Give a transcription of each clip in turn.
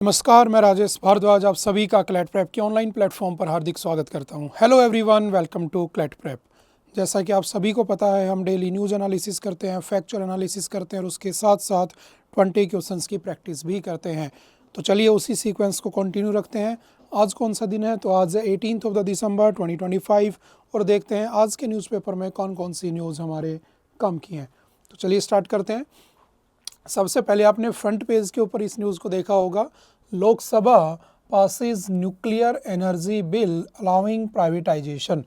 नमस्कार, मैं राजेश भारद्वाज आप सभी का क्लैट प्रेप के ऑनलाइन प्लेटफॉर्म पर हार्दिक स्वागत करता हूं। Hello everyone, welcome to CLAT prep. जैसा कि आप सभी को पता है, हम डेली न्यूज़ एनालिसिस करते हैं, फैक्चुअल एनालिसिस करते हैं और उसके साथ साथ 20 क्वेश्चंस की प्रैक्टिस भी करते हैं। तो चलिए उसी सीक्वेंस को कंटिन्यू रखते हैं। आज कौन सा दिन है? तो आज है 18 ऑफ द दिसंबर 2025 और देखते हैं आज के न्यूज़पेपर में कौन कौन सी न्यूज़ हमारे काम की हैं। तो चलिए स्टार्ट करते हैं। सबसे पहले आपने फ्रंट पेज के ऊपर इस न्यूज़ को देखा होगा। Lok Sabha passes nuclear energy bill allowing privatisation,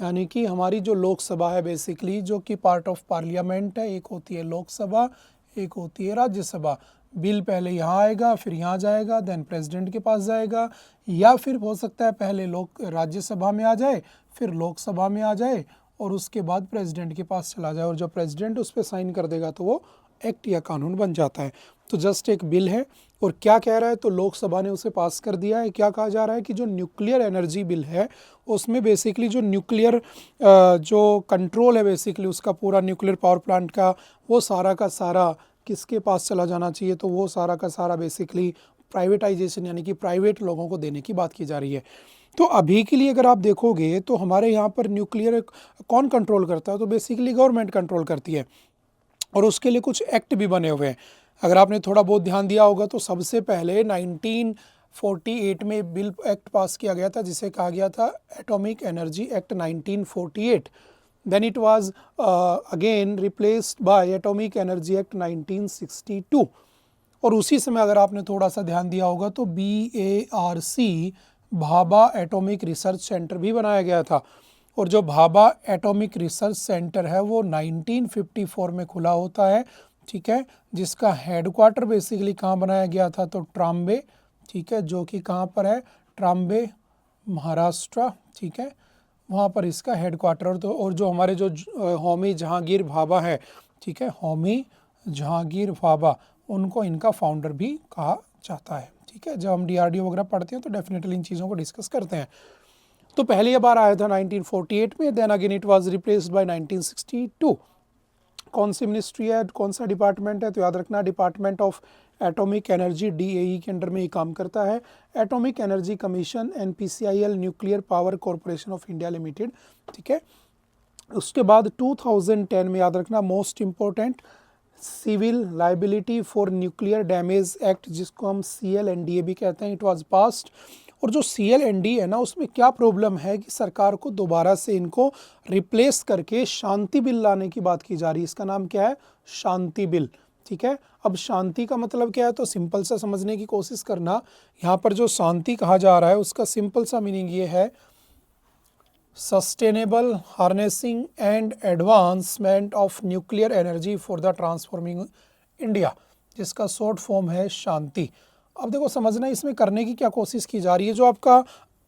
यानी कि हमारी जो लोकसभा है बेसिकली, जो कि पार्ट ऑफ पार्लियामेंट है, एक होती है लोकसभा, एक होती है राज्यसभा। बिल पहले यहाँ आएगा, फिर यहाँ जाएगा, देन प्रेसिडेंट के पास जाएगा, या फिर हो सकता है पहले राज्यसभा में आ जाए, फिर लोकसभा में आ जाए और उसके बाद प्रेसिडेंट के पास चला जाए और जब प्रेसिडेंट उस पर साइन कर देगा तो वो एक्ट या कानून बन जाता है। तो जस्ट एक बिल है। और क्या कह रहा है? तो लोकसभा ने उसे पास कर दिया है। क्या कहा जा रहा है कि जो न्यूक्लियर एनर्जी बिल है उसमें बेसिकली जो न्यूक्लियर जो कंट्रोल है बेसिकली उसका पूरा न्यूक्लियर पावर प्लांट का, वो सारा का सारा किसके पास चला जाना चाहिए? तो वो सारा का सारा बेसिकली प्राइवेटाइजेशन, यानी कि प्राइवेट लोगों को देने की बात की जा रही है। तो अभी के लिए अगर आप देखोगे तो हमारे यहाँ पर न्यूक्लियर कौन कंट्रोल करता है? तो बेसिकली गवर्नमेंट कंट्रोल करती है और उसके लिए कुछ एक्ट भी बने हुए हैं। अगर आपने थोड़ा बहुत ध्यान दिया होगा तो सबसे पहले 1948 में बिल एक्ट पास किया गया था जिसे कहा गया था atomic energy act 1948। Then it was again replaced by atomic energy act 1962। और उसी समय अगर आपने थोड़ा सा ध्यान दिया होगा तो BARC Bhabha atomic research centre भी बनाया गया था। और जो भाभा एटॉमिक रिसर्च सेंटर है वो 1954 में खुला होता है, ठीक है, जिसका हेडक्वार्टर बेसिकली कहाँ बनाया गया था? तो ट्राम्बे, ठीक है, जो कि कहाँ पर है? ट्राम्बे, महाराष्ट्र, ठीक है, वहाँ पर इसका हेडक्वार्टर। तो और जो हमारे जो होमी जहांगीर भाभा है, ठीक है, होमी जहांगीर भाभा, उनको इनका फाउंडर भी कहा जाता है। ठीक है, जब हम DRDO वगैरह पढ़ते हैं तो डेफिनेटली इन चीज़ों को डिस्कस करते हैं। तो पहली बार आया था 1948 में, then again it was replaced by 1962। कौन सी मिनिस्ट्री है, कौन सा डिपार्टमेंट है? तो याद रखना department of atomic energy, DAE के अंडर में ये काम करता है। Atomic energy commission, NPCIL, nuclear power corporation of India limited, ठीक है। उसके बाद 2010 में याद रखना most important civil liability for nuclear damage act, जिसको हम CLNDA भी कहते हैं, इट वाज पास्ड। और जो CLNDA है ना, उसमें क्या प्रॉब्लम है कि सरकार को दोबारा से इनको रिप्लेस करके शांति बिल लाने की बात की जा रही है। इसका नाम क्या है? शांति बिल, ठीक है। अब शांति का मतलब क्या है? तो सिंपल सा समझने की कोशिश करना। यहाँ पर जो शांति कहा जा रहा है उसका सिंपल सा मीनिंग ये है, sustainable harnessing and advancement of nuclear energy for the transforming India, जिसका शॉर्ट फॉर्म है शांति। अब देखो समझना इसमें करने की क्या कोशिश की जा रही है। जो आपका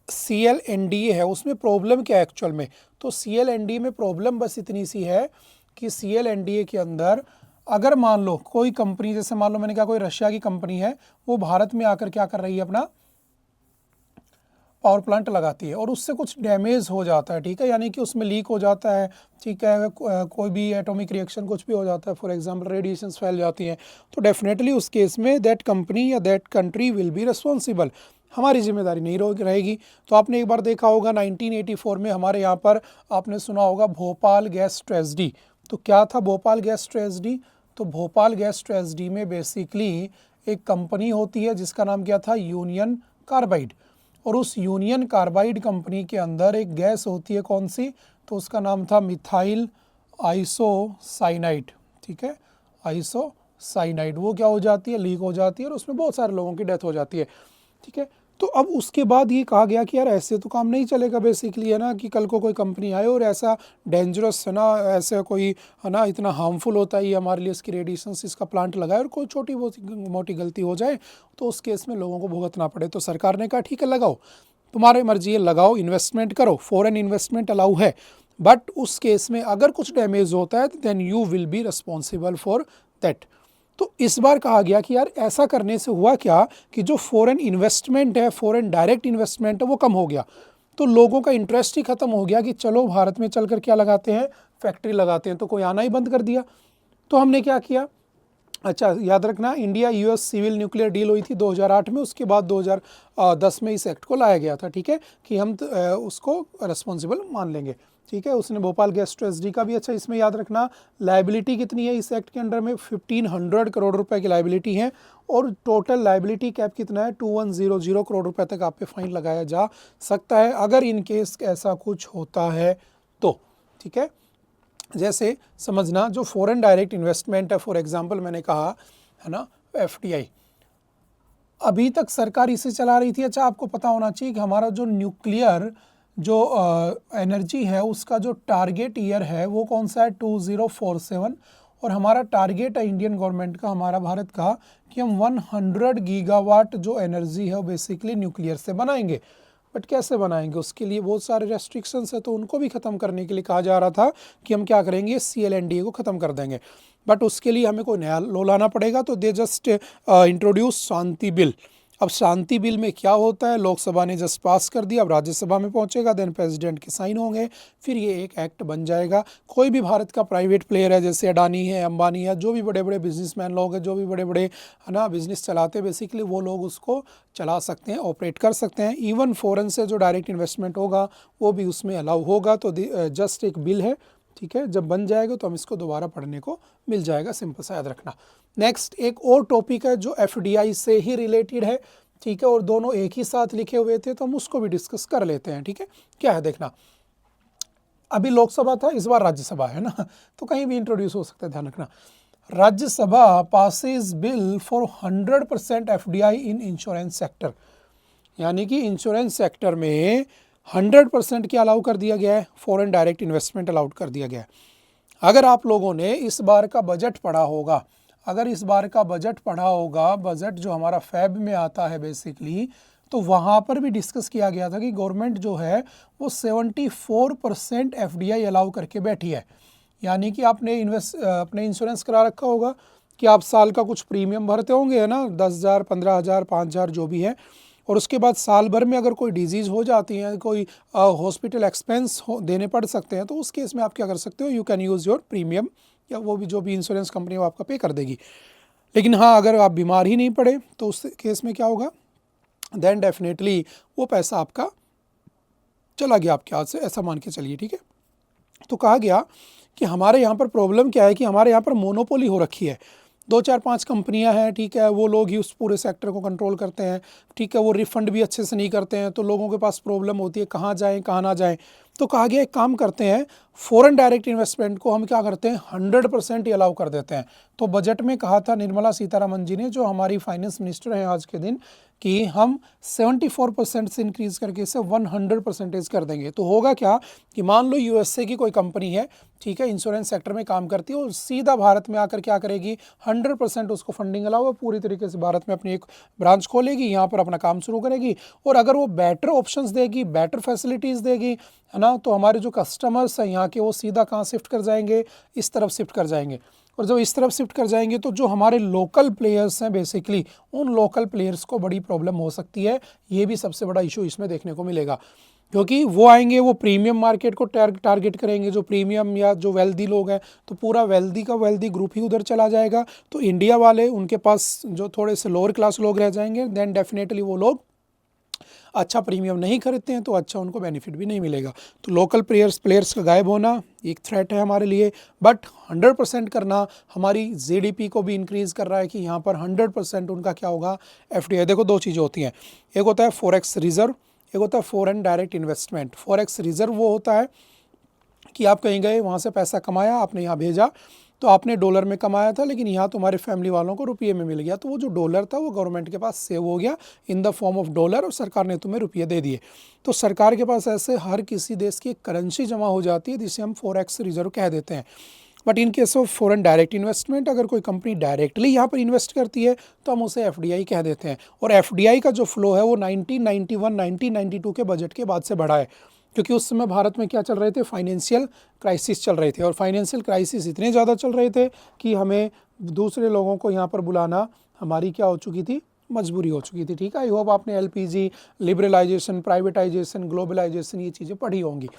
CLNDA है उसमें प्रॉब्लम क्या है एक्चुअल में? तो CLNDA में प्रॉब्लम बस इतनी सी है कि CLNDA के अंदर अगर मान लो कोई कंपनी, जैसे मान लो मैंने कहा कोई रशिया की कंपनी है, वो भारत में आकर क्या कर रही है? अपना पावर प्लांट लगाती है और उससे कुछ डैमेज हो जाता है, ठीक है, यानी कि उसमें लीक हो जाता है, ठीक है, कोई भी एटॉमिक रिएक्शन कुछ भी हो जाता है, फॉर एग्जांपल रेडिएशंस फैल जाती हैं, तो डेफिनेटली उस केस में दैट कंपनी या that country will be responsible, हमारी जिम्मेदारी नहीं रहेगी। तो आपने एक बार देखा होगा 1984 में हमारे यहाँ पर आपने सुना होगा भोपाल गैस ट्रेजेडी। तो क्या था भोपाल गैस ट्रेजेडी? तो भोपाल गैस ट्रेजेडी में बेसिकली एक कंपनी होती है जिसका नाम क्या था? Union carbide. और उस यूनियन कार्बाइड कंपनी के अंदर एक गैस होती है, कौन सी? तो उसका नाम था मिथाइल आइसोसाइनाइड, ठीक है, आइसोसाइनाइड। वो क्या हो जाती है? लीक हो जाती है और उसमें बहुत सारे लोगों की डेथ हो जाती है, ठीक है। तो अब उसके बाद ये कहा गया कि यार ऐसे तो काम नहीं चलेगा बेसिकली, है ना, कि कल को कोई कंपनी आए और ऐसा डेंजरस, है ना, ऐसा कोई, है ना, इतना हार्मफुल होता है ये हमारे लिए, इसकी रेडिएशंस, इसका प्लांट लगाए और कोई छोटी मोटी गलती हो जाए तो उस केस में लोगों को भुगतना पड़े। तो सरकार ने कहा ठीक है लगाओ, तुम्हारे मर्जी है, लगाओ, इन्वेस्टमेंट करो, फॉरेन इन्वेस्टमेंट अलाउ है, बट उस केस में अगर कुछ डैमेज होता है then you will be responsible for that. तो इस बार कहा गया कि यार ऐसा करने से हुआ क्या कि जो फॉरेन इन्वेस्टमेंट है, फॉरेन डायरेक्ट इन्वेस्टमेंट है, वो कम हो गया। तो लोगों का इंटरेस्ट ही खत्म हो गया कि चलो भारत में चलकर क्या लगाते हैं? फैक्ट्री लगाते हैं। तो कोई आना ही बंद कर दिया। तो हमने क्या किया? अच्छा याद रखना, India US civil nuclear deal हुई थी 2008 में, उसके बाद 2010 में इस एक्ट को लाया गया था, ठीक है, कि हम उसको रिस्पॉन्सिबल मान लेंगे, ठीक है। उसने भोपाल गैस ट्रेजडी का भी, अच्छा इसमें याद रखना लाइबिलिटी कितनी है इस एक्ट के अंडर में, 1500 करोड़ रुपए की लाइबिलिटी है, और टोटल लाइबिलिटी कैप कितना है, 2100 करोड़ रुपए तक आप पे फाइन लगाया जा सकता है अगर इन केस ऐसा कुछ होता है तो, ठीक है। जैसे समझना जो फॉरेन डायरेक्ट इन्वेस्टमेंट है, फॉर एग्जांपल मैंने कहा है ना एफडीआई, अभी तक सरकार इसे चला रही थी। अच्छा आपको पता होना चाहिए कि हमारा जो न्यूक्लियर जो एनर्जी है उसका जो टारगेट ईयर है वो कौन सा है, 2047, और हमारा टारगेट है इंडियन गवर्नमेंट का, हमारा भारत का, कि हम 100 गीगावाट जो एनर्जी है वो बेसिकली न्यूक्लियर से बनाएंगे। बट कैसे बनाएंगे, उसके लिए बहुत सारे रेस्ट्रिक्शंस है, तो उनको भी ख़त्म करने के लिए कहा जा रहा था कि हम क्या करेंगे, CLNDA को ख़त्म कर देंगे। बट उसके लिए हमें कोई नया लॉ लाना पड़ेगा, तो they just introduce Shanti bill. अब शांति बिल में क्या होता है, लोकसभा ने जस्ट पास कर दिया, अब राज्यसभा में पहुंचेगा, देन प्रेसिडेंट के साइन होंगे, फिर ये एक एक्ट बन जाएगा। कोई भी भारत का प्राइवेट प्लेयर है, जैसे अडानी है, अंबानी है, जो भी बड़े बड़े बिजनेसमैन लोग हैं, जो भी बड़े बड़े है ना बिजनेस चलाते हैं, बेसिकली वो लोग उसको चला सकते हैं, ऑपरेट कर सकते हैं। इवन फॉरेन से जो डायरेक्ट इन्वेस्टमेंट होगा वो भी उसमें अलाउ होगा। तो जस्ट एक बिल है, ठीक है, जब बन जाएगा तो हम इसको दोबारा पढ़ने को मिल जाएगा, सिंपल सा याद रखना। नेक्स्ट एक और टॉपिक है जो एफडीआई से ही रिलेटेड है, ठीक है, और दोनों एक ही साथ लिखे हुए थे, तो हम उसको भी डिस्कस कर लेते हैं, ठीक है। क्या है देखना, अभी लोकसभा था, इस बार राज्यसभा है ना, तो कहीं भी इंट्रोड्यूस हो सकता है, ध्यान रखना। Rajya Sabha passes bill for 100% FDI in insurance sector, यानी कि इंश्योरेंस सेक्टर में 100% क्या अलाउ कर दिया गया है, फॉरेन डायरेक्ट इन्वेस्टमेंट अलाउड कर दिया गया है। अगर आप लोगों ने इस बार का बजट पढ़ा होगा, अगर इस बार का बजट पढ़ा होगा, बजट जो हमारा फैब में आता है बेसिकली, तो वहाँ पर भी डिस्कस किया गया था कि गवर्नमेंट जो है वो 74% एफडीआई अलाउ करके बैठी है। यानी कि आपने अपने इंश्योरेंस करा रखा होगा कि आप साल का कुछ प्रीमियम भरते होंगे, है ना, 10,000, 15,000, 5,000 जो भी है, और उसके बाद साल भर में अगर कोई डिजीज़ हो जाती है, कोई हॉस्पिटल एक्सपेंस देने पड़ सकते हैं, तो उस केस में आप क्या कर सकते हो, you can use your premium, या वो भी जो भी इंश्योरेंस कंपनी वो आपका पे कर देगी। लेकिन हाँ, अगर आप बीमार ही नहीं पड़े तो उस केस में क्या होगा, देन डेफिनेटली वो पैसा आपका चला गया आपके हाथ से, ऐसा मान के चलिए, ठीक है। तो कहा गया कि हमारे यहाँ पर प्रॉब्लम क्या है कि हमारे यहाँ पर मोनोपोली हो रखी है, 2-4-5 कंपनियां हैं, ठीक है, वो लोग ही उस पूरे सेक्टर को कंट्रोल करते हैं, ठीक है, वो रिफंड भी अच्छे से नहीं करते हैं, तो लोगों के पास प्रॉब्लम होती है कहाँ जाएं कहाँ ना जाएं। तो कहा गया एक काम करते हैं, फॉरेन डायरेक्ट इन्वेस्टमेंट को हम क्या करते हैं, 100% ही अलाउ कर देते हैं। तो बजट में कहा था निर्मला सीतारमण जी ने, जो हमारी फाइनेंस मिनिस्टर हैं आज के दिन, कि हम 74% से इंक्रीज करके इसे 100% कर देंगे। तो होगा क्या कि मान लो यूएसए की कोई कंपनी है, ठीक है, इंश्योरेंस सेक्टर में काम करती है, और सीधा भारत में आकर क्या करेगी, 100% उसको फंडिंग अलाउ है, पूरी तरीके से भारत में अपनी एक ब्रांच खोलेगी, यहाँ पर अपना काम शुरू करेगी, और अगर वो बेटर ऑप्शंस देगी, बेटर फैसिलिटीज़ देगी, है ना, तो हमारे जो कस्टमर्स हैं यहाँ के वो सीधा कहाँ शिफ्ट कर जाएंगे, इस तरफ शिफ्ट कर जाएंगे। और जब इस तरफ शिफ्ट कर जाएंगे तो जो हमारे लोकल प्लेयर्स हैं बेसिकली, उन लोकल प्लेयर्स को बड़ी प्रॉब्लम हो सकती है। ये भी सबसे बड़ा इशू इसमें देखने को मिलेगा, क्योंकि वो आएंगे, वो प्रीमियम मार्केट को टारगेट करेंगे, जो प्रीमियम या जो वेल्दी लोग हैं, तो पूरा वेल्दी ग्रुप ही उधर चला जाएगा। तो इंडिया वाले, उनके पास जो थोड़े से लोअर क्लास लोग रह जाएंगे, देन डेफिनेटली वो लोग अच्छा प्रीमियम नहीं खरीदते हैं, तो अच्छा उनको बेनिफिट भी नहीं मिलेगा। तो लोकल प्लेयर्स का गायब होना एक थ्रेट है हमारे लिए, बट 100% करना हमारी जीडीपी को भी इंक्रीज़ कर रहा है कि यहाँ पर 100% उनका क्या होगा, एफडीआई। देखो दो चीज़ें होती हैं, एक होता है फॉरेक्स रिजर्व, एक होता है foreign direct investment. Forex reserve वो होता है कि आप कहीं गए, वहाँ से पैसा कमाया, आपने यहाँ भेजा, तो आपने डॉलर में कमाया था, लेकिन यहाँ तुम्हारे फैमिली वालों को रुपये में मिल गया, तो वो जो डॉलर था वो गवर्नमेंट के पास सेव हो गया in the form of dollar, और सरकार ने तुम्हें रुपये दे दिए। तो सरकार के पास ऐसे हर किसी देश की एक करेंसी जमा हो जाती है, जिसे हम फॉरेक्स रिजर्व कह देते हैं। But in case of foreign direct investment, अगर कोई कंपनी डायरेक्टली यहाँ पर इन्वेस्ट करती है तो हम उसे एफडीआई कह देते हैं। और एफडीआई का जो फ्लो है वो 1991-1992 के बजट के बाद से बढ़ा है, क्योंकि उस समय भारत में क्या चल रहे थे, फाइनेंशियल क्राइसिस चल रहे थे, और फाइनेंशियल क्राइसिस इतने ज़्यादा चल रहे थे कि हमें दूसरे लोगों को यहाँ पर बुलाना हमारी क्या हो चुकी थी, मजबूरी हो चुकी थी, ठीक है। आई होप आपने एलपीजी, लिबरलाइजेशन, प्राइवेटाइजेशन, ग्लोबलाइजेशन, ये चीज़ें पढ़ी होंगी।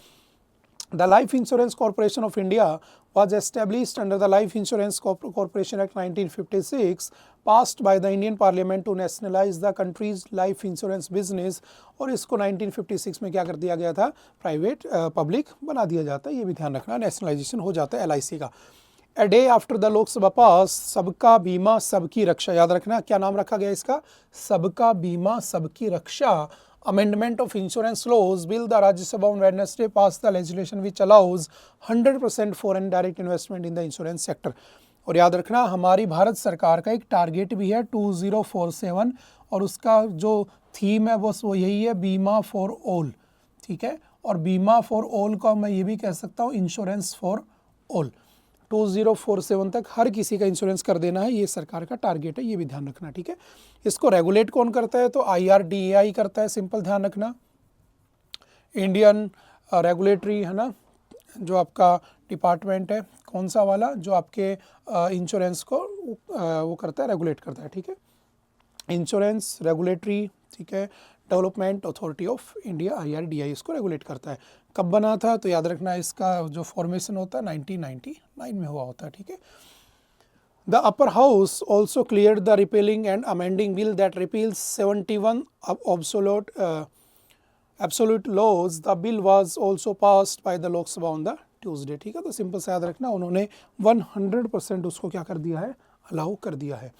The life insurance corporation of India was established under the Life Insurance Corporation Act 1956, passed by the Indian Parliament to nationalize the country's life insurance business। और इसको 1956 में क्या कर दिया गया था, प्राइवेट पब्लिक बना दिया जाता है, ये भी ध्यान रखना, नेशनलाइजेशन हो जाता है LIC का। A day after the Lok Sabha pass, सबका बीमा सबकी रक्षा, याद रखना क्या नाम रखा गया इसका, सबका बीमा सबकी रक्षा, amendment of insurance laws bill the Rajya Sabha on Wednesday pass the legislation which allows 100% foreign direct investment in the insurance sector. और याद रखना हमारी भारत सरकार का एक टारगेट भी है 2047, और उसका जो थीम है वो यही है, बीमा फॉर ऑल, ठीक है। और बीमा फॉर ऑल का मैं ये भी कह सकता हूँ इंश्योरेंस फॉर ऑल, 2047 तक हर किसी का इंश्योरेंस कर देना है, ये सरकार का टारगेट है, ये भी ध्यान रखना, ठीक है। इसको रेगुलेट कौन करता है, तो IRDAI करता है, सिंपल ध्यान रखना, इंडियन रेगुलेटरी है ना, जो आपका डिपार्टमेंट है, कौन सा वाला, जो आपके इंश्योरेंस को वो करता है, रेगुलेट करता है, ठीक है। इंश्योरेंस रेगुलेटरी, ठीक है, development authority of India IRDAI इसको रेगुलेट करता है। कब बना था, तो याद रखना इसका जो फॉर्मेशन होता है 1999 में हुआ होता है, ठीक है। The upper house also cleared the repealing and amending bill that repeals 71 absolute laws. The bill was also passed by the Lok Sabha on the Tuesday, ठीक है। तो सिंपल से याद रखना उन्होंने 100% उसको क्या कर दिया है, अलाउ कर दिया है।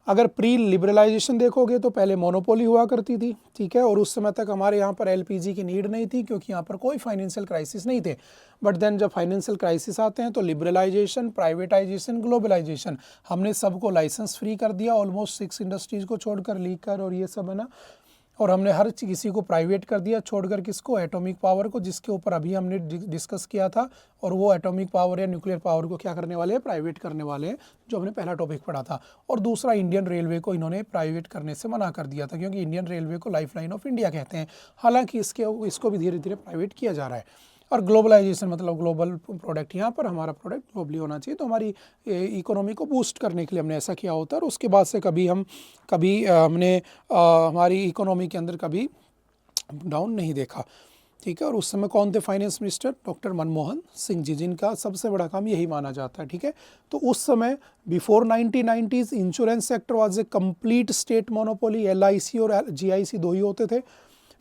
अगर प्री लिबरलाइजेशन देखोगे तो पहले मोनोपोली हुआ करती थी, ठीक है, और उस समय तक हमारे यहाँ पर LPG की नीड नहीं थी क्योंकि यहाँ पर कोई फाइनेंशियल क्राइसिस नहीं थे। बट देन जब फाइनेंशियल क्राइसिस आते हैं तो लिबरलाइजेशन, प्राइवेटाइजेशन, ग्लोबलाइजेशन, हमने सबको लाइसेंस फ्री कर दिया, ऑलमोस्ट 6 इंडस्ट्रीज़ को छोड़कर, लीकर और ये सब है ना, और हमने हर किसी को प्राइवेट कर दिया, छोड़कर किसको, एटॉमिक पावर को, जिसके ऊपर अभी हमने डिस्कस किया था। और वो एटॉमिक पावर या न्यूक्लियर पावर को क्या करने वाले हैं, प्राइवेट करने वाले हैं, जो हमने पहला टॉपिक पढ़ा था। और दूसरा, इंडियन रेलवे को इन्होंने प्राइवेट करने से मना कर दिया था, क्योंकि इंडियन रेलवे को लाइफलाइन ऑफ इंडिया कहते हैं। हालांकि इसको भी धीरे धीरे प्राइवेट किया जा रहा है। और ग्लोबलाइजेशन मतलब ग्लोबल प्रोडक्ट, यहाँ पर हमारा प्रोडक्ट ग्लोबली होना चाहिए, तो हमारी इकोनॉमी को बूस्ट करने के लिए हमने ऐसा किया होता है। और उसके बाद से कभी हमने हमारी इकोनॉमी के अंदर कभी डाउन नहीं देखा, ठीक है। और उस समय कौन थे finance minister, doctor Manmohan Singh ji, जिनका सबसे बड़ा काम यही माना जाता है, ठीक है। तो उस समय before 1990s insurance sector was a complete state monopoly, LIC और GIC दो ही होते थे।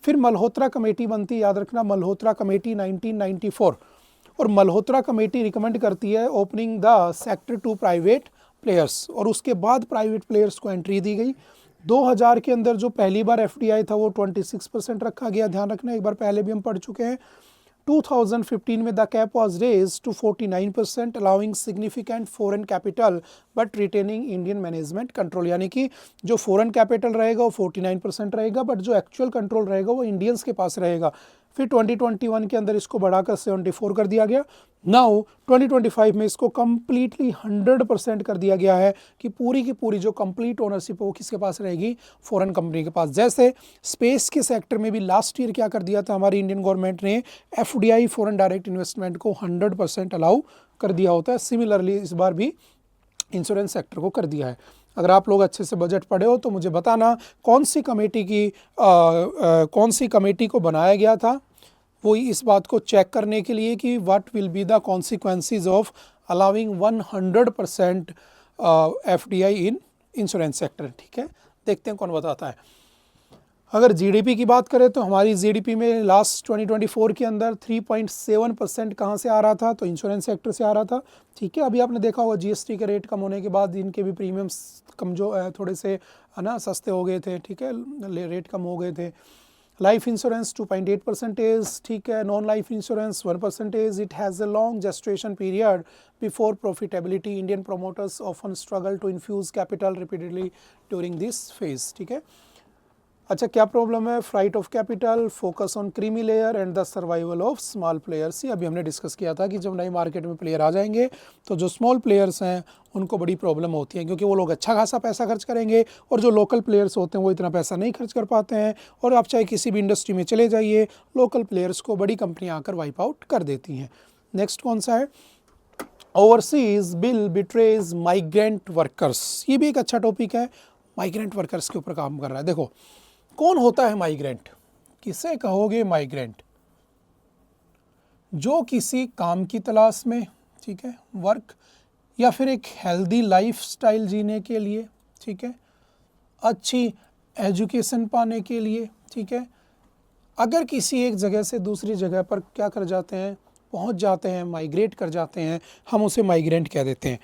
फिर मल्होत्रा कमेटी बनती, याद रखना, मल्होत्रा कमेटी 1994, और मल्होत्रा कमेटी रिकमेंड करती है opening the sector to private players, और उसके बाद प्राइवेट प्लेयर्स को एंट्री दी गई। 2000 के अंदर जो पहली बार FDI था वो 26% रखा गया, ध्यान रखना, एक बार पहले भी हम पढ़ चुके हैं। 2015 में the cap was raise to 49%, allowing significant foreign capital but retaining Indian management control, यानी कि जो फॉरेन कैपिटल रहेगा वो 49% रहेगा, बट जो एक्चुअल कंट्रोल रहेगा वो इंडियंस के पास रहेगा। फिर 2021 के अंदर इसको बढ़ाकर 74 कर दिया गया। नाउ 2025 में इसको कम्प्लीटली 100% कर दिया गया है कि पूरी की पूरी जो कंप्लीट ओनरशिप वो किसके पास रहेगी, फॉरेन कंपनी के पास। जैसे स्पेस के सेक्टर में भी लास्ट ईयर क्या कर दिया था हमारी इंडियन गवर्नमेंट ने, FDI फॉरेन डायरेक्ट इन्वेस्टमेंट को 100% अलाउ कर दिया होता है। सिमिलरली इस बार भी इंश्योरेंस सेक्टर को कर दिया है। अगर आप लोग अच्छे से बजट पढ़े हो तो मुझे बताना कौन सी कमेटी को बनाया गया था, वो इस बात को चेक करने के लिए कि what will be the consequences of allowing 100% FDI in insurance sector, ठीक है। देखते हैं कौन बताता है। अगर GDP की बात करें तो हमारी GDP में लास्ट 2024 के अंदर 3.7% कहाँ से आ रहा था, तो इंश्योरेंस सेक्टर से आ रहा था, ठीक है। अभी आपने देखा होगा GST के रेट कम होने के बाद इनके भी प्रीमियम्स कम जो थोड़े से है ना सस्ते हो गए थे, ठीक है, रेट कम हो गए थे। लाइफ इंश्योरेंस 2.8%, ठीक है। Non life insurance 1%। It has a long gestation period before profitability. Indian promoters often struggle to infuse capital repeatedly during this phase, ठीक है। अच्छा, क्या प्रॉब्लम है, flight of capital, focus on creamy layer and the survival of small players. अभी हमने discuss किया था कि जब नई मार्केट में प्लेयर आ जाएंगे तो जो स्मॉल प्लेयर्स हैं उनको बड़ी प्रॉब्लम होती है, क्योंकि वो लोग अच्छा खासा पैसा खर्च करेंगे और जो लोकल प्लेयर्स होते हैं वो इतना पैसा नहीं खर्च कर पाते हैं। और आप चाहे किसी भी इंडस्ट्री में चले जाइए, लोकल प्लेयर्स को बड़ी कंपनियाँ आकर वाइप आउट कर देती हैं। नेक्स्ट कौन सा है, overseas bill betrays migrant workers. ये भी एक अच्छा टॉपिक है, माइग्रेंट वर्कर्स के ऊपर काम कर रहा है। देखो कौन होता है माइग्रेंट, किसे कहोगे माइग्रेंट, जो किसी काम की तलाश में, ठीक है, वर्क, या फिर एक हेल्दी लाइफस्टाइल जीने के लिए, ठीक है, अच्छी एजुकेशन पाने के लिए, ठीक है। अगर किसी एक जगह से दूसरी जगह पर क्या कर जाते हैं, पहुंच जाते हैं, माइग्रेट कर जाते हैं, हम उसे माइग्रेंट कह देते हैं।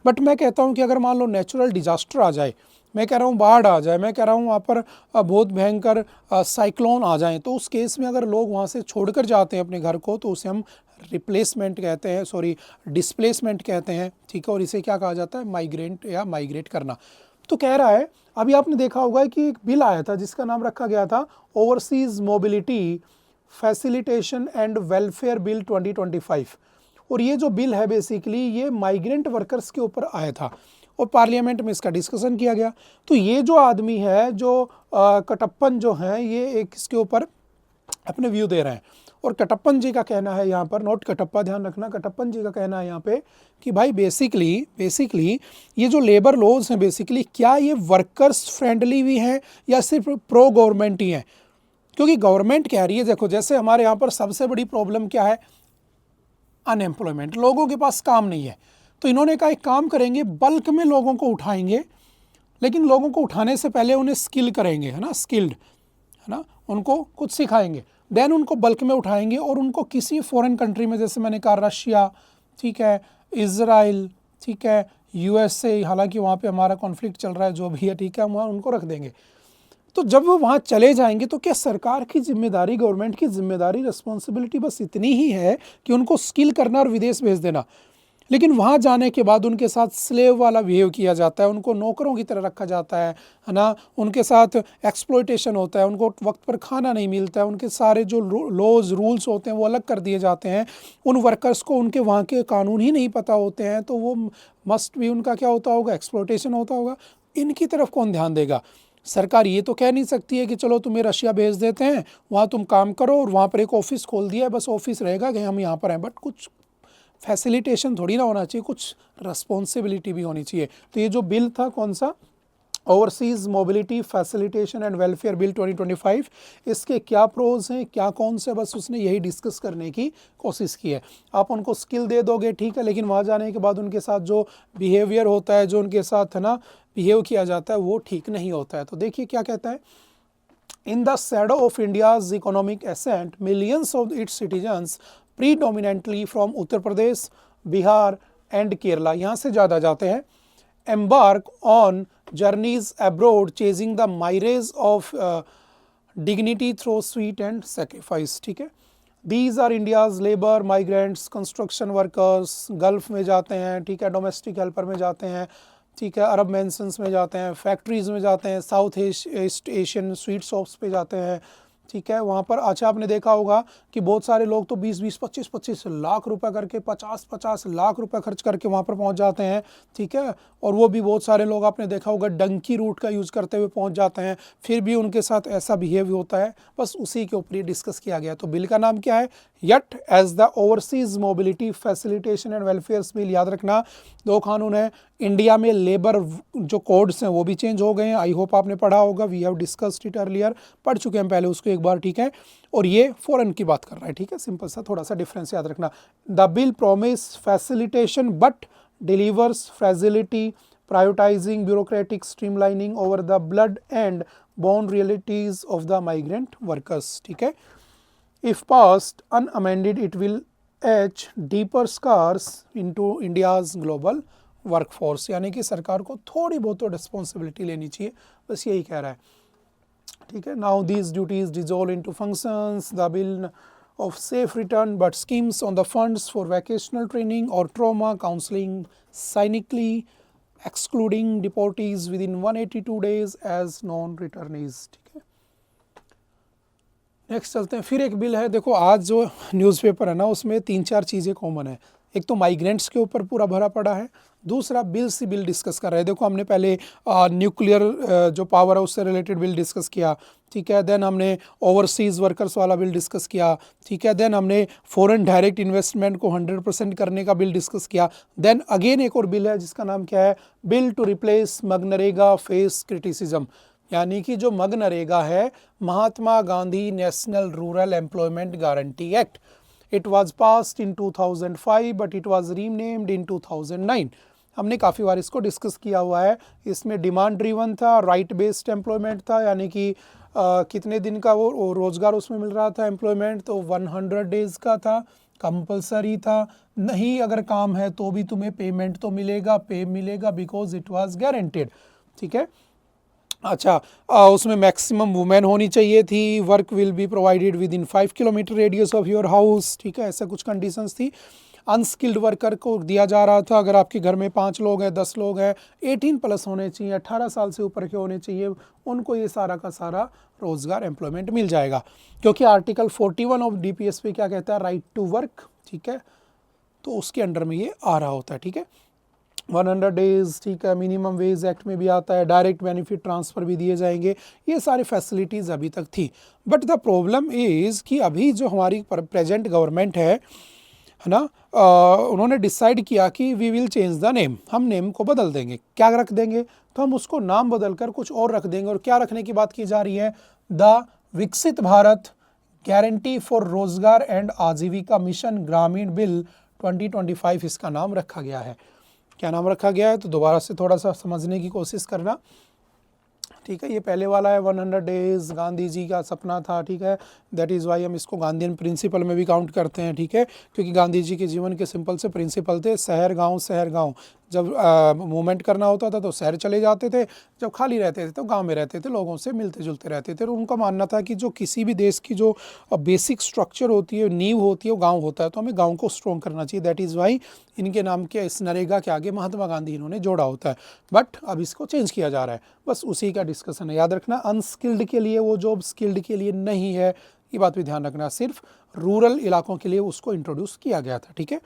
बट मैं कहता हूं कि अगर मान लो नेचुरल डिजास्टर आ जाए, मैं कह रहा हूं बाढ़ आ जाए, मैं कह रहा हूं वहाँ पर बहुत भयंकर साइक्लोन आ जाएं, तो उस केस में अगर लोग वहाँ से छोड़कर जाते हैं अपने घर को, तो उसे हम रिप्लेसमेंट कहते हैं, सॉरी डिस्प्लेसमेंट कहते हैं, ठीक है। और इसे क्या कहा जाता है, माइग्रेंट या माइग्रेट करना। तो कह रहा है, अभी आपने देखा होगा कि एक बिल आया था जिसका नाम रखा गया था overseas mobility facilitation and welfare bill 2025। और ये जो बिल है बेसिकली ये माइग्रेंट वर्कर्स के ऊपर आया था और पार्लियामेंट में इसका डिस्कशन किया गया। तो ये जो आदमी है, जो कटप्पन जो हैं, ये एक इसके ऊपर अपने व्यू दे रहे हैं। और कटप्पन जी का कहना है यहाँ पर, नोट कटप्पा, ध्यान रखना, कटप्पन जी का कहना है यहाँ पे कि भाई बेसिकली ये जो लेबर लॉज हैं बेसिकली क्या ये वर्कर्स फ्रेंडली भी हैं या सिर्फ प्रो गवर्नमेंट ही हैं। क्योंकि गवर्नमेंट कह रही है, देखो जैसे हमारे यहाँ पर सबसे बड़ी प्रॉब्लम क्या है, अनएम्प्लॉयमेंट, लोगों के पास काम नहीं है। तो इन्होंने कहा एक काम करेंगे, बल्क में लोगों को उठाएंगे, लेकिन लोगों को उठाने से पहले उन्हें स्किल करेंगे, है ना, स्किल्ड, है ना, उनको कुछ सिखाएंगे, देन उनको बल्क में उठाएंगे और उनको किसी फॉरेन कंट्री में, जैसे मैंने कहा रशिया, ठीक है, इजराइल, ठीक है, यूएसए, हालांकि वहाँ पे हमारा कॉन्फ्लिक्ट चल रहा है, जो भी है, ठीक है, हम वहाँ उनको रख देंगे। तो जब वो वहाँ चले जाएंगे तो क्या सरकार की जिम्मेदारी, गवर्नमेंट की जिम्मेदारी, रिस्पॉन्सिबिलिटी बस इतनी ही है कि उनको स्किल करना और विदेश भेज देना। लेकिन वहाँ जाने के बाद उनके साथ स्लेव वाला बिहेव किया जाता है, उनको नौकरों की तरह रखा जाता है ना, उनके साथ एक्सप्लॉयटेशन होता है, उनको वक्त पर खाना नहीं मिलता है, उनके सारे जो लॉज रूल्स होते हैं वो अलग कर दिए जाते हैं। उन वर्कर्स को उनके वहाँ के कानून ही नहीं पता होते हैं, तो वो मस्ट भी उनका क्या होता होगा, एक्सप्लॉयटेशन होता होगा। इनकी तरफ कौन ध्यान देगा। सरकार ये तो कह नहीं सकती है कि चलो तुम्हें रशिया भेज देते हैं, वहाँ तुम काम करो, और वहाँ पर एक ऑफिस खोल दिया है, बस ऑफिस रहेगा कि हम यहाँ पर हैं, बट कुछ फैसिलिटेशन थोड़ी ना होना चाहिए, कुछ रिस्पॉन्सिबिलिटी भी होनी चाहिए। तो ये जो बिल था कौन सा, overseas mobility facilitation and welfare bill 2025, इसके क्या प्रोज हैं, क्या कौन से, बस उसने यही डिस्कस करने की कोशिश की है। आप उनको स्किल दे दोगे, ठीक है, लेकिन वहाँ जाने के बाद उनके साथ जो बिहेवियर होता है, जो उनके साथ है ना बिहेव किया जाता है, वो ठीक नहीं होता है। तो देखिए क्या कहता है, in the shadow of India's economic ascent, millions of its citizens predominantly from Uttar Pradesh, Bihar and Kerala, यहाँ से ज़्यादा जाते हैं, embark on journeys abroad chasing the mirage of dignity through sweat and sacrifice, ठीक है। These are India's labor migrants, construction workers, gulf में जाते हैं, ठीक है, डोमेस्टिक हेल्पर में जाते हैं, ठीक है, अरब मेंशंस में जाते हैं, फैक्ट्रीज़ में जाते हैं, south east Asian sweet shops पे जाते हैं, ठीक है, वहाँ पर। अच्छा आपने देखा होगा कि बहुत सारे लोग तो 20-20, 25-25 लाख रुपए करके, 50-50 लाख रुपए खर्च करके वहाँ पर पहुँच जाते हैं, ठीक है। और वो भी बहुत सारे लोग आपने देखा होगा डंकी रूट का यूज़ करते हुए पहुँच जाते हैं, फिर भी उनके साथ ऐसा बिहेव होता है। बस उसी के ऊपर ही डिस्कस किया गया। तो बिल का नाम क्या है, yet as the overseas mobility facilitation and welfare bill. याद रखना, दो कानून है इंडिया में, लेबर जो कोड्स हैं वो भी चेंज हो गए हैं, आई होप आपने पढ़ा होगा, we have discussed it earlier, पढ़ चुके हैं पहले उसको एक बार, ठीक है। और ये फॉरेन की बात कर रहा है, ठीक है, सिंपल सा थोड़ा सा डिफरेंस याद रखना। The bill promise facilitation but delivers fragility, prioritising bureaucratic streamlining over the blood and bone realities of the migrant workers, ठीक है। If passed unamended, it will etch deeper scars into India's global workforce। यानी कि सरकार को थोड़ी बहुत तो responsibility लेनी चाहिए, बस यही कह रहा है, ठीक है। Now these duties dissolve into functions, the bill of safe return, but schemes on the funds for vocational training or trauma counseling, cynically excluding deportees within 182 days as non-returnees, ठीक है। नेक्स्ट चलते हैं, फिर एक बिल है। देखो आज जो न्यूज़पेपर है ना उसमें 3-4 चीज़ें कॉमन है। एक तो माइग्रेंट्स के ऊपर पूरा भरा पड़ा है, दूसरा बिल से बिल डिस्कस कर रहे हैं। देखो हमने पहले न्यूक्लियर जो पावर है उससे रिलेटेड बिल डिस्कस किया, ठीक है। देन हमने ओवरसीज़ वर्कर्स वाला बिल डिस्कस किया, ठीक है। देन हमने फॉरेन डायरेक्ट इन्वेस्टमेंट को 100% करने का बिल डिस्कस किया। देन अगेन एक और बिल है जिसका नाम क्या है, बिल टू रिप्लेस मनरेगा फेस क्रिटिसिज्म। यानी कि जो मनरेगा है, Mahatma Gandhi national rural employment guarantee act, it was passed in 2005 but it was renamed in 2009। हमने काफ़ी बार इसको डिस्कस किया हुआ है। इसमें डिमांड ड्रिवन था, राइट बेस्ड एम्प्लॉयमेंट था, यानी कि कितने दिन का वो रोज़गार उसमें मिल रहा था एम्प्लॉयमेंट, तो 100 डेज़ का था, कंपलसरी था, नहीं अगर काम है तो भी तुम्हें पेमेंट तो मिलेगा, पे मिलेगा, बिकॉज इट वाज गारंटेड। ठीक है। अच्छा, उसमें मैक्सिमम वुमेन होनी चाहिए थी, work will be provided with in 5 kilometre radius of your house. ठीक है, ऐसा कुछ कंडीशंस थी। अनस्किल्ड वर्कर को दिया जा रहा था, अगर आपके घर में 5 लोग हैं, 10 लोग हैं, 18 प्लस होने चाहिए, 18 साल से ऊपर के होने चाहिए, उनको ये सारा का सारा रोज़गार एम्प्लॉयमेंट मिल जाएगा, क्योंकि आर्टिकल 41 ऑफ DPSP क्या कहता है, राइट टू वर्क। ठीक है, तो उसके अंडर में ये आ रहा होता है। ठीक है, 100 डेज़, ठीक है, मिनिमम वेज एक्ट में भी आता है, डायरेक्ट बेनिफिट ट्रांसफ़र भी दिए जाएंगे, ये सारी फैसिलिटीज़ अभी तक थी। बट द प्रॉब्लम इज़ कि अभी जो हमारी प्रेजेंट गवर्नमेंट है ना, उन्होंने डिसाइड किया कि we will change the name, हम नेम को बदल देंगे। क्या रख देंगे, तो हम उसको नाम बदल कर कुछ और रख देंगे। और क्या रखने की बात की जा रही है, द विकसित भारत गारंटी फॉर रोजगार एंड आजीविका मिशन ग्रामीण बिल 2025 इसका नाम रखा गया है। क्या नाम रखा गया है, तो दोबारा से थोड़ा सा समझने की कोशिश करना। ठीक है, ये पहले वाला है 100 डेज़, गांधी जी का सपना था। ठीक है, दैट इज़ वाई हम इसको गांधीयन प्रिंसिपल में भी काउंट करते हैं। ठीक है, क्योंकि गांधी जी के जीवन के सिंपल से प्रिंसिपल थे, शहर गांव। जब मूवमेंट करना होता था तो शहर चले जाते थे, जब खाली रहते थे तो गांव में रहते थे, लोगों से मिलते जुलते रहते थे। और उनका मानना था कि जो किसी भी देश की जो बेसिक स्ट्रक्चर होती है, नींव होती है, वो गाँव होता है, तो हमें गाँव को स्ट्रॉन्ग करना चाहिए। दैट इज़ वाई इनके नाम के इस नरेगा के आगे महात्मा गांधी इन्होंने जोड़ा होता है। बट अब इसको चेंज किया जा रहा है, बस उसी का डिस्कशन है। याद रखना, अनस्किल्ड के लिए वो जॉब, स्किल्ड के लिए नहीं है, ये बात भी ध्यान रखना। सिर्फ रूरल इलाकों के लिए उसको इंट्रोड्यूस किया गया था। ठीक है,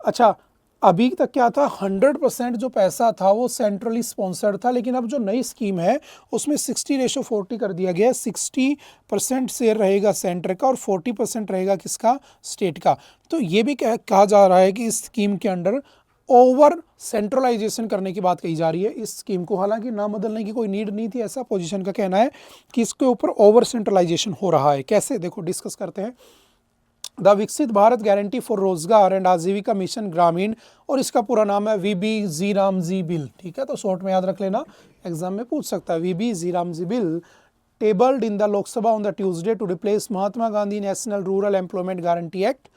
अच्छा, अभी तक क्या था, 100% जो पैसा था वो सेंट्रली स्पॉन्सर्ड था, लेकिन अब जो नई स्कीम है उसमें 60:40 कर दिया गया है। 60% शेयर रहेगा सेंटर का और 40% रहेगा किसका, स्टेट का। तो ये भी कहा जा रहा है कि इस स्कीम के अंडर ओवर सेंट्रलाइजेशन करने की बात कही जा रही है इस स्कीम को। हालांकि नाम बदलने की कोई नीड नहीं थी, ऐसा पोजीशन का कहना है कि इसके ऊपर ओवर सेंट्रलाइजेशन हो रहा है। कैसे, देखो डिस्कस करते हैं। द विकसित भारत गारंटी फॉर रोजगार एंड आजीविका मिशन ग्रामीण, और इसका पूरा नाम है VB-G रामजी बिल। ठीक है, तो शॉर्ट में याद रख लेना, एग्जाम में पूछ सकता है। VB-G Ramji bill tabled in the Lok Sabha on the Tuesday to replace Mahatma Gandhi national rural employment guarantee act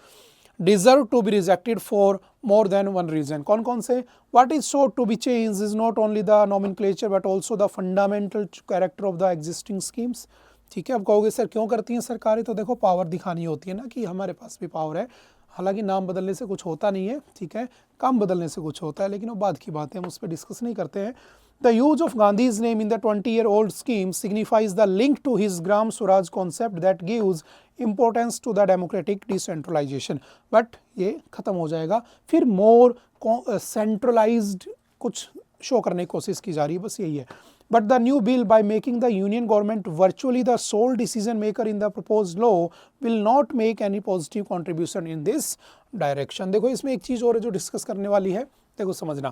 deserve to be rejected for more than one reason. कौन कौन से, what is show to be change is not only the nomenclature but also the fundamental character of the existing schemes. ठीक है, अब कहोगे sir क्यों करती हैं सरकारें, तो देखो पावर दिखानी होती है ना कि हमारे पास भी पावर है। हालांकि नाम बदलने से कुछ होता नहीं है, ठीक है, काम बदलने से कुछ होता है, लेकिन वो बाद की बात है, हम उस पर डिस्कस नहीं करते हैं। The use of Gandhi's name in the 20-year-old scheme signifies the link to his Gram Swaraj concept that gives importance to the democratic decentralization। But ये खत्म हो जाएगा, फिर मोर सेंट्रलाइज्ड कुछ शो करने की कोशिश की जा रही है, बस यही है। But the new bill, by making the union government virtually the sole decision maker in the proposed law, will not make any positive contribution in this direction। देखो इसमें एक चीज़ और है जो डिस्कस करने वाली है, देखो समझना।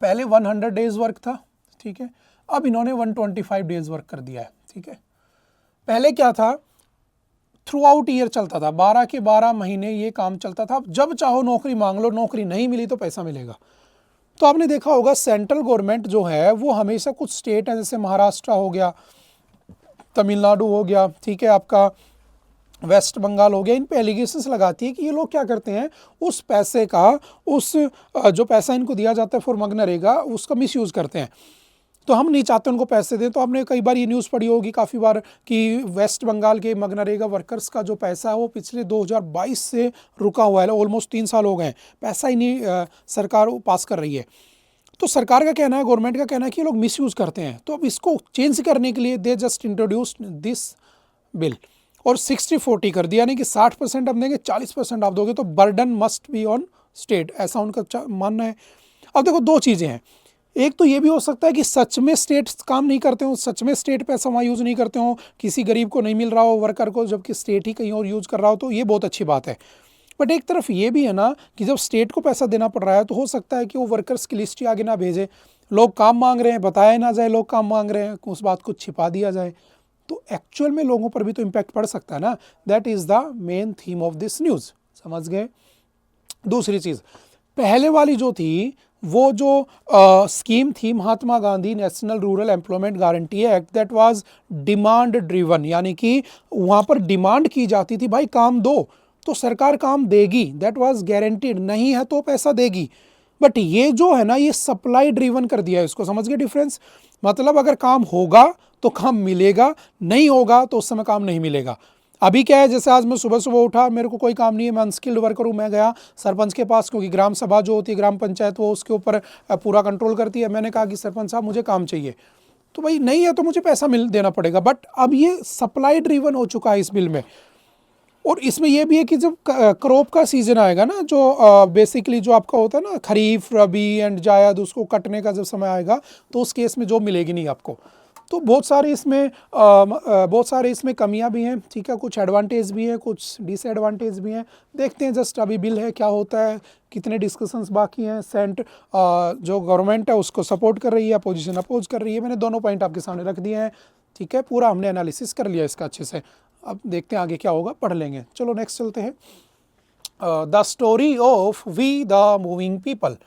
पहले 100 डेज वर्क था, ठीक है, अब इन्होंने 125 डेज वर्क कर दिया है। ठीक है, पहले क्या था, थ्रू आउट ईयर चलता था, 12 के 12 महीने ये काम चलता था। जब चाहो नौकरी मांग लो, नौकरी नहीं मिली तो पैसा मिलेगा। तो आपने देखा होगा सेंट्रल गवर्नमेंट जो है वो हमेशा, कुछ स्टेट है जैसे महाराष्ट्र हो गया, तमिलनाडु हो गया, ठीक है, आपका वेस्ट बंगाल हो गया, इन पे एलिगेशंस लगाती है कि ये लोग क्या करते हैं, उस पैसे का, उस जो पैसा इनको दिया जाता है फॉर मनरेगा, उसका मिसयूज़ करते हैं। तो हम नहीं चाहते उनको पैसे दें। तो आपने कई बार ये न्यूज़ पढ़ी होगी काफ़ी बार कि वेस्ट बंगाल के मनरेगा वर्कर्स का जो पैसा है वो पिछले 2022 से रुका हुआ है, ऑलमोस्ट 3 साल हो गए हैं, पैसा ही नहीं सरकार पास कर रही है। तो सरकार का कहना है, गवर्नमेंट का कहना है कि ये लोग मिसयूज़ करते हैं। तो अब इसको चेंज करने के लिए they just introduced this bill और 60-40 कर दिया, यानी कि 60% आप देंगे, 40% आप दोगे, तो burden must be on state, ऐसा उनका मानना है। अब देखो दो चीज़ें हैं, एक तो ये भी हो सकता है कि सच में स्टेट काम नहीं करते हो, सच में स्टेट पैसा वहाँ यूज़ नहीं करते हो, किसी गरीब को नहीं मिल रहा हो वर्कर को, जबकि स्टेट ही कहीं और यूज़ कर रहा हो, तो ये बहुत अच्छी बात है। बट एक तरफ ये भी है ना कि जब स्टेट को पैसा देना पड़ रहा है तो हो सकता है कि वो वर्कर्स की लिस्ट ही आगे ना भेजे, लोग काम मांग रहे हैं, बताया ना जाए लोग काम मांग रहे हैं, उस बात को छिपा दिया जाए। तो एक्चुअल में लोगों पर भी तो इम्पैक्ट पड़ सकता है ना। That is the main theme of this news, समझ गए। दूसरी चीज़, पहले वाली जो थी वो जो स्कीम थी Mahatma Gandhi national rural employment guarantee act, that was demand driven, यानी कि वहाँ पर डिमांड की जाती थी भाई काम दो तो सरकार काम देगी, दैट वाज गारंटीड, नहीं है तो पैसा देगी। बट ये जो है ना ये सप्लाई ड्रिवन कर दिया है इसको, समझ गए डिफरेंस। मतलब अगर काम होगा तो काम मिलेगा, नहीं होगा तो उस समय काम नहीं मिलेगा। अभी क्या है, जैसे आज मैं सुबह सुबह उठा, मेरे को कोई काम नहीं है, मैं अनस्किल्ड वर्कर हूँ, मैं गया सरपंच के पास, क्योंकि ग्राम सभा जो होती है ग्राम पंचायत वो उसके ऊपर पूरा कंट्रोल करती है। मैंने कहा कि सरपंच साहब मुझे काम चाहिए, तो भाई नहीं है तो मुझे पैसा मिल देना पड़ेगा। बट अब ये सप्लाई ड्रिवन हो चुका है इस बिल में। और इसमें यह भी है कि जब क्रॉप का सीजन आएगा ना, जो बेसिकली जो आपका होता है ना खरीफ रबी एंड जायद, उसको कटने का जब समय आएगा तो उस केस में जॉब मिलेगी नहीं आपको। तो बहुत सारे इसमें कमियां भी हैं, ठीक है, कुछ एडवांटेज भी हैं, कुछ डिसएडवांटेज भी हैं। देखते हैं जस्ट अभी बिल है क्या होता है, कितने डिस्कशंस बाकी हैं। जो गवर्नमेंट है उसको सपोर्ट कर रही है, अपोजिशन अपोज कर रही है। मैंने दोनों पॉइंट आपके सामने रख दिए हैं, ठीक है, पूरा हमने एनालिसिस कर लिया इसका अच्छे से। अब देखते हैं आगे क्या होगा, पढ़ लेंगे। चलो नेक्स्ट चलते हैं। The story of we the moving people.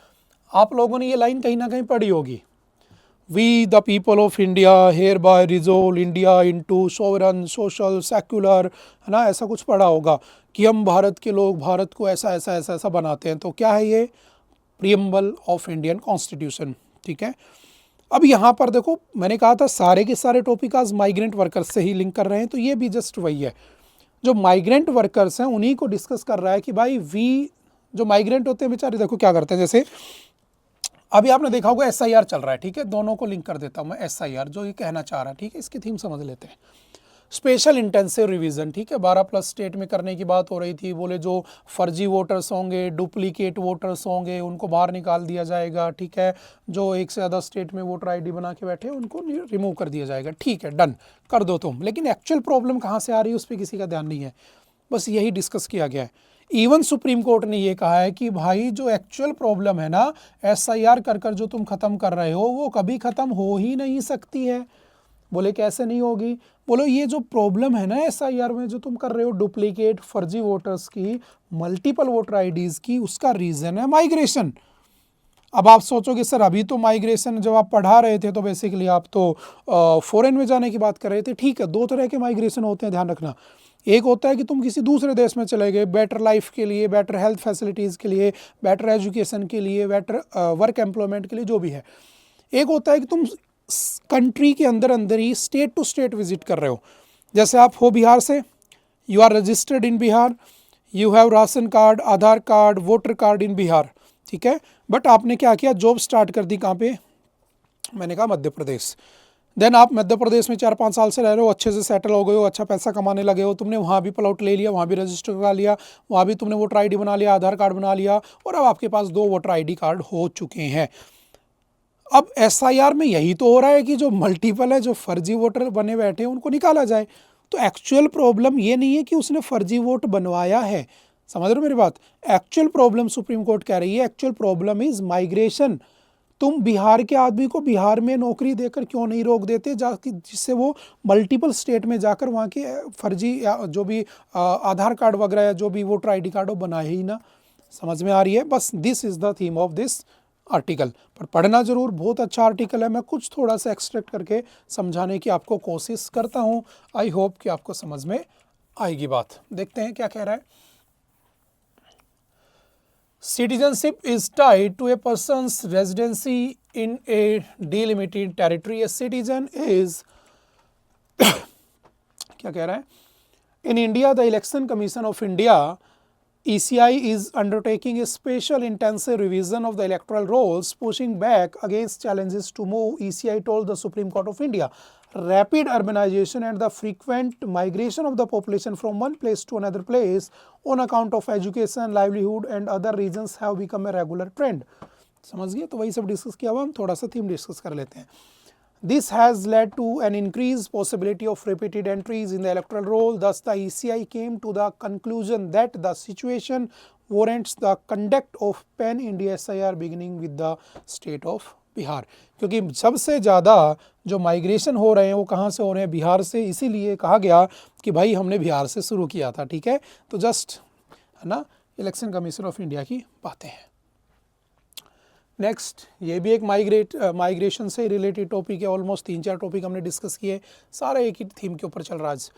आप लोगों ने ये लाइन कहीं ना कहीं पढ़ी होगी, we the people of India hereby resolve India into sovereign social secular, है ना, ऐसा कुछ पढ़ा होगा कि हम भारत के लोग भारत को ऐसा ऐसा ऐसा ऐसा बनाते हैं। तो क्या है ये, प्रीएम्बल ऑफ इंडियन कॉन्स्टिट्यूशन, ठीक है। अब यहाँ पर देखो, मैंने कहा था सारे के सारे टॉपिक आज माइग्रेंट वर्कर्स से ही लिंक कर रहे हैं, तो ये भी जस्ट वही है। जो माइग्रेंट वर्कर्स हैं उन्हीं को डिस्कस कर रहा है कि भाई वी जो माइग्रेंट होते हैं बेचारे, देखो क्या करते हैं। जैसे अभी आपने देखा होगा एसआईआर चल रहा है, ठीक है, दोनों को लिंक कर देता हूँ मैं। एसआईआर जो ये कहना चाह रहा है, ठीक है, इसकी थीम समझ लेते हैं। स्पेशल इंटेंसिव रिवीजन, ठीक है, 12+ स्टेट में करने की बात हो रही थी। बोले जो फर्जी वोटर्स होंगे, डुप्लीकेट वोटर्स होंगे, उनको बाहर निकाल दिया जाएगा, ठीक है। जो एक से ज़्यादा स्टेट में वोटर आईडी बना के बैठे हैं उनको रिमूव कर दिया जाएगा, ठीक है, डन कर दो तुम। लेकिन एक्चुअल प्रॉब्लम कहाँ से आ रही है उस पर किसी का ध्यान नहीं है, बस यही डिस्कस किया गया है। इवन सुप्रीम कोर्ट ने ये कहा है कि भाई जो एक्चुअल प्रॉब्लम है ना, एसआईआर कर जो तुम ख़त्म कर रहे हो वो कभी ख़त्म हो ही नहीं सकती है। बोले कैसे नहीं होगी, बोलो ये जो प्रॉब्लम है ना एसआईआर में जो तुम कर रहे हो, डुप्लीकेट फर्जी वोटर्स की, मल्टीपल वोटर आईडीज़ की, उसका रीज़न है माइग्रेशन। अब आप सोचोगे सर अभी तो माइग्रेशन जब आप पढ़ा रहे थे तो बेसिकली आप तो फॉरेन में जाने की बात कर रहे थे, ठीक है। दो तरह के माइग्रेशन होते हैं, ध्यान रखना। एक होता है कि तुम किसी दूसरे देश में चले गए बेटर लाइफ के लिए, बेटर हेल्थ फैसिलिटीज़ के लिए, बेटर एजुकेशन के लिए, बेटर वर्क एम्प्लॉयमेंट के लिए, जो भी है। एक होता है कि तुम कंट्री के अंदर अंदर ही स्टेट टू स्टेट विजिट कर रहे हो। जैसे आप हो बिहार से, you are registered in Bihar, you have ration card, Aadhaar card, voter card in Bihar, ठीक है। बट आपने क्या किया, जॉब स्टार्ट कर दी कहाँ पे, मैंने कहा मध्य प्रदेश। देन आप मध्य प्रदेश में 4-5 साल से रह रहे हो, अच्छे से सेटल हो गए हो, अच्छा पैसा कमाने लगे हो, तुमने वहाँ भी प्लॉट ले लिया, वहाँ भी रजिस्टर करा लिया, वहाँ भी तुमने वोटर आईडी बना लिया, आधार कार्ड बना लिया, और अब आपके पास 2 वोटर आईडी कार्ड हो चुके हैं। अब एसआईआर में यही तो हो रहा है कि जो मल्टीपल है, जो फर्जी वोटर बने बैठे हैं उनको निकाला जाए। तो एक्चुअल प्रॉब्लम ये नहीं है कि उसने फर्जी वोट बनवाया है, समझ रहे हो मेरी बात। एक्चुअल प्रॉब्लम सुप्रीम कोर्ट कह रही है, एक्चुअल प्रॉब्लम इज माइग्रेशन। तुम बिहार के आदमी को बिहार में नौकरी देकर क्यों नहीं रोक देते, जिससे वो मल्टीपल स्टेट में जाकर वहाँ के फर्जी जो भी आधार कार्ड वगैरह या जो भी वोटर आईडी कार्ड हो बनाए ही ना। समझ में आ रही है। बस this is the theme of this article. पर पढ़ना जरूर, बहुत अच्छा आर्टिकल है। मैं कुछ थोड़ा सा एक्सट्रैक्ट करके समझाने की आपको कोशिश करता हूँ। आई होप कि आपको समझ में आएगी बात। देखते हैं क्या कह रहा है। Citizenship is tied to a person's residency in a delimited territory. A citizen is क्या कह रहा है, in India the Election Commission of India ECI is undertaking a special intensive revision of the electoral rolls, pushing back against challenges to move, ECI told the Supreme Court of India. Rapid urbanization and the frequent migration of the population from one place to another place on account of education, livelihood and other reasons have become a regular trend. समझ गए। तो वही सब discuss किया हुआ, हम थोड़ा सा थीम डिस्कस कर लेते हैं। This has led to an increased possibility of repeated entries in the electoral roll. Thus, the ECI came to the conclusion that the situation warrants the conduct of pan-India SIR beginning with the state of Bihar, क्योंकि सबसे ज़्यादा जो migration हो रहे हैं वो कहाँ से हो रहे हैं, बिहार से। इसीलिए कहा गया कि भाई हमने बिहार से शुरू किया था, ठीक है। तो जस्ट है ना, इलेक्शन कमीशन ऑफ इंडिया की बातें हैं। नेक्स्ट, ये भी एक माइग्रेशन से रिलेटेड टॉपिक है। ऑलमोस्ट 3-4 टॉपिक हमने डिस्कस किए, सारा एक ही थीम के ऊपर चल रहा है आज।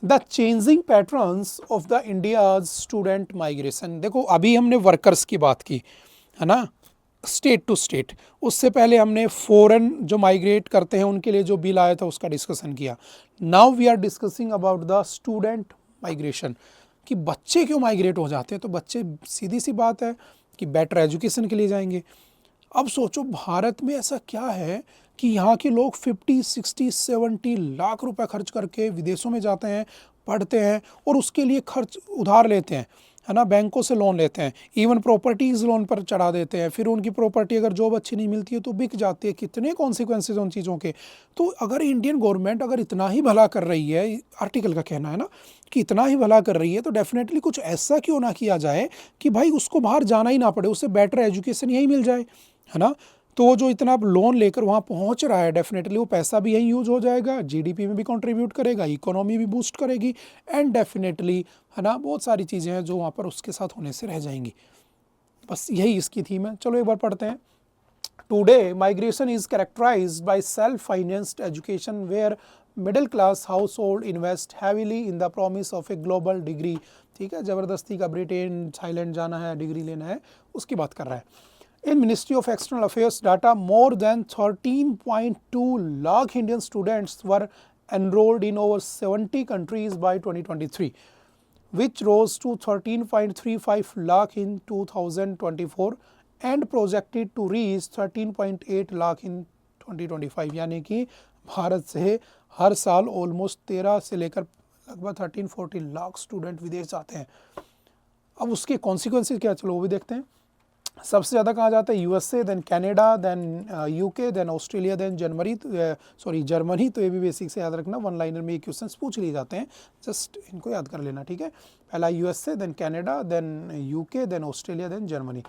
The changing patterns of the India's student migration. देखो अभी हमने वर्कर्स की बात की, है ना, स्टेट टू स्टेट। उससे पहले हमने फॉरेन जो माइग्रेट करते हैं उनके लिए जो बिल आया था उसका डिस्कशन किया। Now we are discussing about the student migration, कि बच्चे क्यों माइग्रेट हो जाते हैं। तो बच्चे, सीधी सी बात है कि बेटर एजुकेशन के लिए जाएंगे। अब सोचो भारत में ऐसा क्या है कि यहाँ के लोग 50, 60, 70 लाख रुपए खर्च करके विदेशों में जाते हैं, पढ़ते हैं और उसके लिए खर्च उधार लेते हैं, है ना, बैंकों से लोन लेते हैं, इवन प्रॉपर्टीज़ लोन पर चढ़ा देते हैं। फिर उनकी प्रॉपर्टी अगर जॉब अच्छी नहीं मिलती है तो बिक जाती है। कितने कॉन्सिक्वेंसेज उन चीज़ों के। तो अगर इंडियन गवर्नमेंट अगर इतना ही भला कर रही है, आर्टिकल का कहना है ना कि इतना ही भला कर रही है, तो डेफिनेटली कुछ ऐसा क्यों ना किया जाए कि भाई उसको बाहर जाना ही ना पड़े, उसे बेटर एजुकेशन यही मिल जाए, है ना। तो वो जो इतना लोन लेकर वहाँ पहुँच रहा है, डेफिनेटली वो पैसा भी यहीं यूज हो जाएगा, जीडीपी में भी कंट्रीब्यूट करेगा, इकोनॉमी भी बूस्ट करेगी, एंड डेफिनेटली, है ना, बहुत सारी चीज़ें हैं जो वहाँ पर उसके साथ होने से रह जाएंगी। बस यही इसकी थीम है। चलो एक बार पढ़ते हैं। Today migration is characterised by self financed education where middle class household invest heavily in the promise of a global degree. ठीक है, ज़बरदस्ती का ब्रिटेन, थाईलैंड जाना है, डिग्री लेना है, उसकी बात कर रहा है। In Ministry of External Affairs data, more than 13.2 lakh Indian students were enrolled in over 70 countries by 2023, which rose to 13.35 lakh in 2024 and projected to reach 13.8 lakh in 2025। यानी कि भारत से हर साल ऑलमोस्ट 13 से लेकर लगभग 13-14 लाख स्टूडेंट विदेश जाते हैं। अब उसके कॉन्सिक्वेंसेज क्या, चलो वो भी देखते हैं। सबसे ज़्यादा कहाँ जाता है, USA, then Canada, then UK, then Australia, then Germany. तो ये भी बेसिक से याद रखना, वन लाइनर में ये क्वेश्चंस पूछ लिए जाते हैं, जस्ट इनको याद कर लेना, ठीक है। पहला USA, then Canada, then UK, then Australia, then Germany.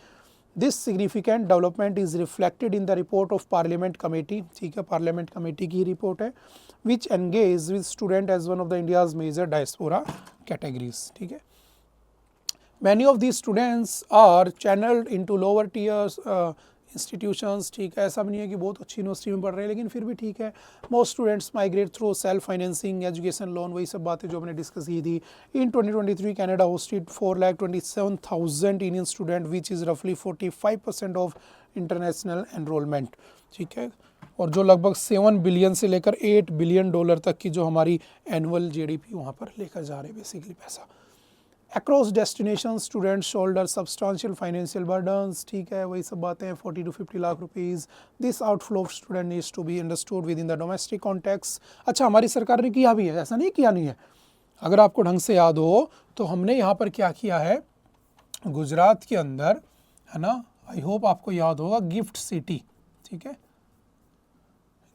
This significant development is reflected in the report of parliament committee, ठीक है, पार्लियामेंट कमेटी की रिपोर्ट है, which engage with student as one of the India's major diaspora categories, ठीक है। Many of these students are channeled into lower tiers institutions, ठीक है। ऐसा भी नहीं है कि बहुत अच्छी यूनिवर्सिटी में पढ़ रहे हैं, लेकिन फिर भी ठीक है। Most students migrate through self financing, education loan, वही सब बातें जो हमने डिस्कस की थी। In 2023 Canada hosted 4,27,000 Indian students, which is roughly 45% of international enrollment, ठीक है। और जो लगभग 7 बिलियन से लेकर 8 बिलियन डॉलर तक की जो हमारी एनुअल जीडीपी वहाँ पर लेकर जा रहे हैं बेसिकली पैसा। Across destinations, students shoulder substantial financial burdens, ठीक है, वही सब बातें हैं। 40 to 50 lakh rupees. This outflow of student needs to be understood within the domestic context। अच्छा, हमारी सरकार ने किया भी है, ऐसा नहीं किया नहीं है। अगर आपको ढंग से याद हो तो हमने यहाँ पर क्या किया है, गुजरात के अंदर, है ना, आई होप आपको याद होगा, गिफ्ट सिटी, ठीक है,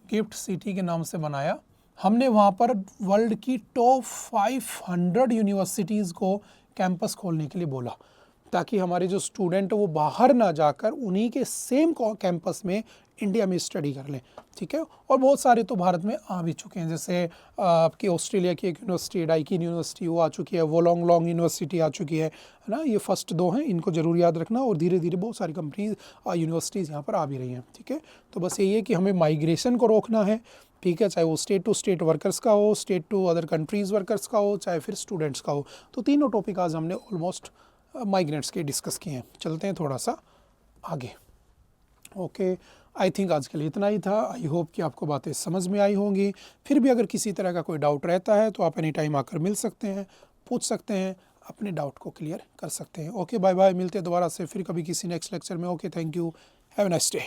गिफ्ट सिटी के नाम से बनाया। हमने वहाँ पर वर्ल्ड की टॉप 500 यूनिवर्सिटीज़ को कैंपस खोलने के लिए बोला, ताकि हमारे जो स्टूडेंट वो बाहर ना जाकर उन्हीं के सेम कैंपस में इंडिया में स्टडी कर लें, ठीक है। और बहुत सारे तो भारत में आ भी चुके हैं, जैसे आपकी ऑस्ट्रेलिया की एक यूनिवर्सिटी, डाइकिन यूनिवर्सिटी, वो आ चुकी है, वोलोंगलोंग यूनिवर्सिटी आ चुकी है ना। ये फर्स्ट 2 हैं, इनको जरूर याद रखना। और धीरे धीरे बहुत सारी कंपनीज, यूनिवर्सिटीज़ यहाँ पर आ भी रही हैं, ठीक है। तो बस यही है कि हमें माइग्रेशन को रोकना है, ठीक है, चाहे वो स्टेट टू स्टेट वर्कर्स का हो, state to other countries workers का हो, चाहे फिर स्टूडेंट्स का हो। तो तीनों टॉपिक आज हमने ऑलमोस्ट माइग्रेंट्स के डिस्कस किए हैं। चलते हैं थोड़ा सा आगे। ओके, आई थिंक आज के लिए इतना ही था। आई होप कि आपको बातें समझ में आई होंगी। फिर भी अगर किसी तरह का कोई डाउट रहता है तो आप एनी टाइम आकर मिल सकते हैं, पूछ सकते हैं, अपने डाउट को क्लियर कर सकते हैं। ओके, बाय बाय, मिलते हैं दोबारा से फिर कभी किसी नेक्स्ट लेक्चर में। Okay, thank you, have a nice day.